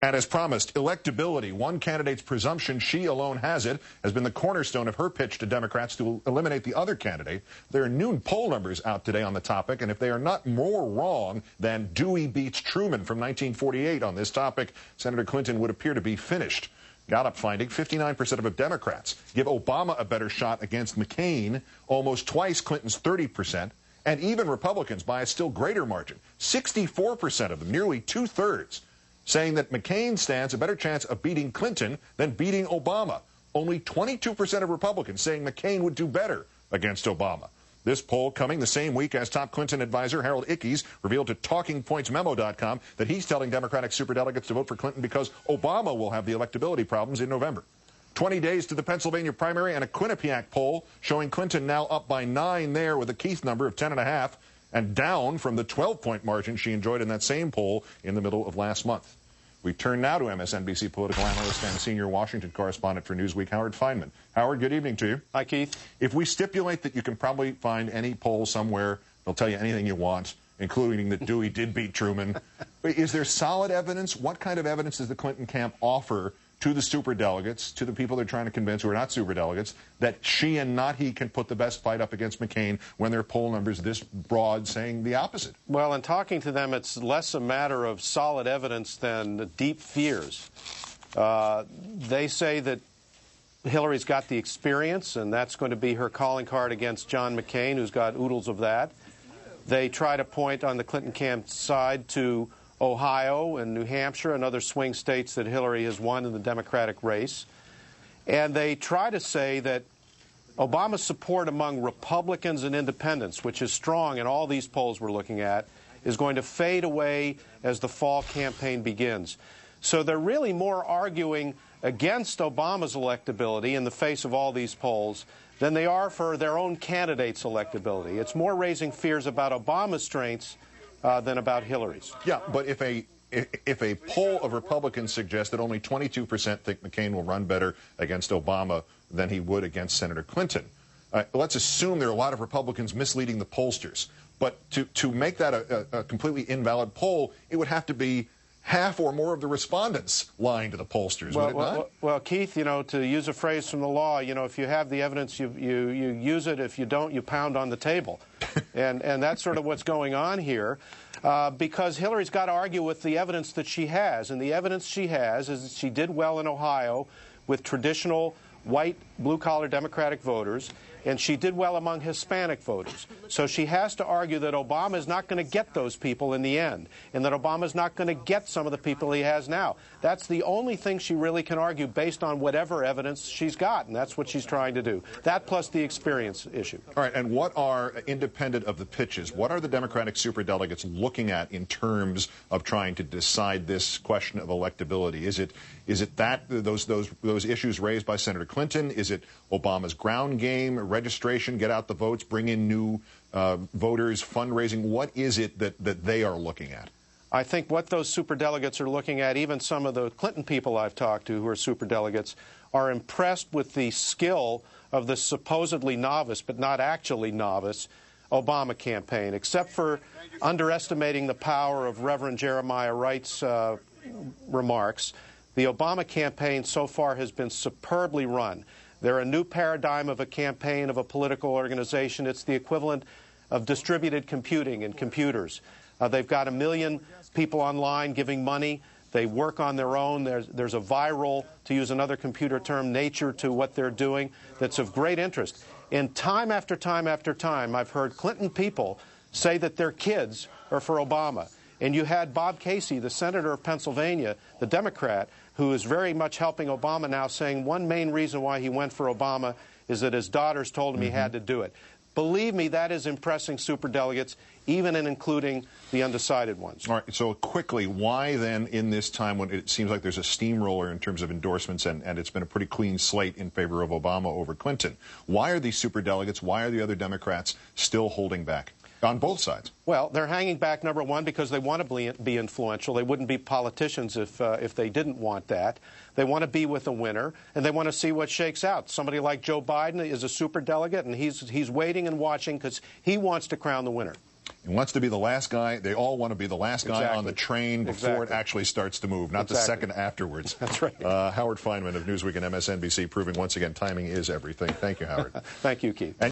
And as promised, electability, one candidate's presumption she alone has it, has been the cornerstone of her pitch to Democrats to eliminate the other candidate. There are noon poll numbers out today on the topic, and if they are not more wrong than Dewey beats Truman from 1948 on this topic, Senator Clinton would appear to be finished. Gallup finding 59% of Democrats give Obama a better shot against McCain, almost twice Clinton's 30%, and even Republicans by a still greater margin, 64% of them, nearly two-thirds, saying that McCain stands a better chance of beating Clinton than beating Obama. Only 22% of Republicans saying McCain would do better against Obama. This poll coming the same week as top Clinton advisor Harold Ickes revealed to TalkingPointsMemo.com that he's telling Democratic superdelegates to vote for Clinton because Obama will have the electability problems in November. 20 days to the Pennsylvania primary, and a Quinnipiac poll showing Clinton now up by 9 there with a Keith number of 10.5 and down from the 12-point margin she enjoyed in that same poll in the middle of last month. We turn now to MSNBC political analyst and senior Washington correspondent for Newsweek, Howard Fineman. Howard, good evening to you. Hi, Keith. If we stipulate that you can probably find any poll somewhere, they'll tell you anything you want, including that Dewey did beat Truman. Is there solid evidence? What kind of evidence does the Clinton camp offer to the superdelegates, to the people they're trying to convince who are not superdelegates, that she and not he can put the best fight up against McCain when their poll numbers this broad saying the opposite? Well, in talking to them, it's less a matter of solid evidence than deep fears. They say that Hillary's got the experience, and that's going to be her calling card against John McCain, who's got oodles of that. They try to point on the Clinton camp side to Ohio and New Hampshire and other swing states that Hillary has won in the Democratic race. And they try to say that Obama's support among Republicans and independents, which is strong in all these polls we're looking at, is going to fade away as the fall campaign begins. So they're really more arguing against Obama's electability in the face of all these polls than they are for their own candidate's electability. It's more raising fears about Obama's strengths than about Hillary's. Yeah, but if a poll of Republicans suggests that only 22% think McCain will run better against Obama than he would against Senator Clinton, let's assume there are a lot of Republicans misleading the pollsters. But to make that a completely invalid poll, it would have to be half or more of the respondents lying to the pollsters, would it not? Well, Keith, you know, to use a phrase from the law, you know, if you have the evidence, you use it. If you don't, you pound on the table. and that's sort of what's going on here, because Hillary's got to argue with the evidence that she has. And the evidence she has is that she did well in Ohio with traditional white, blue-collar Democratic voters, and she did well among Hispanic voters. So she has to argue that Obama is not going to get those people in the end, and that Obama is not going to get some of the people he has now. That's the only thing she really can argue based on whatever evidence she's got, and that's what she's trying to do. That plus the experience issue. All right, and what are, independent of the pitches, what are the Democratic superdelegates looking at in terms of trying to decide this question of electability? Is it that those issues raised by Senator Clinton? Is it Obama's ground game, registration, get out the votes, bring in new voters, fundraising? What is it that they are looking at? I think what those superdelegates are looking at, even some of the Clinton people I've talked to who are superdelegates, are impressed with the skill of the supposedly novice, but not actually novice, Obama campaign, except for underestimating the power of Reverend Jeremiah Wright's remarks. The Obama campaign so far has been superbly run. They're a new paradigm of a campaign, of a political organization. It's the equivalent of distributed computing and computers. They've got 1 million people online giving money. They work on their own. There's a viral, to use another computer term, nature to what they're doing that's of great interest. And time after time after time, I've heard Clinton people say that their kids are for Obama. And you had Bob Casey, the senator of Pennsylvania, the Democrat, who is very much helping Obama now, saying one main reason why he went for Obama is that his daughters told him he had to do it. Believe me, that is impressing superdelegates, even in including the undecided ones. All right, so quickly, why then in this time when it seems like there's a steamroller in terms of endorsements and it's been a pretty clean slate in favor of Obama over Clinton, why are these superdelegates, why are the other Democrats still holding back? On both sides. Well, they're hanging back, number one, because they want to be influential. They wouldn't be politicians if they didn't want that. They want to be with a winner, and they want to see what shakes out. Somebody like Joe Biden is a superdelegate, and he's waiting and watching because he wants to crown the winner. He wants to be the last guy. They all want to be the last guy on the train before it actually starts to move, not the second afterwards. That's right. Howard Fineman of Newsweek and MSNBC proving once again timing is everything. Thank you, Howard. Thank you, Keith.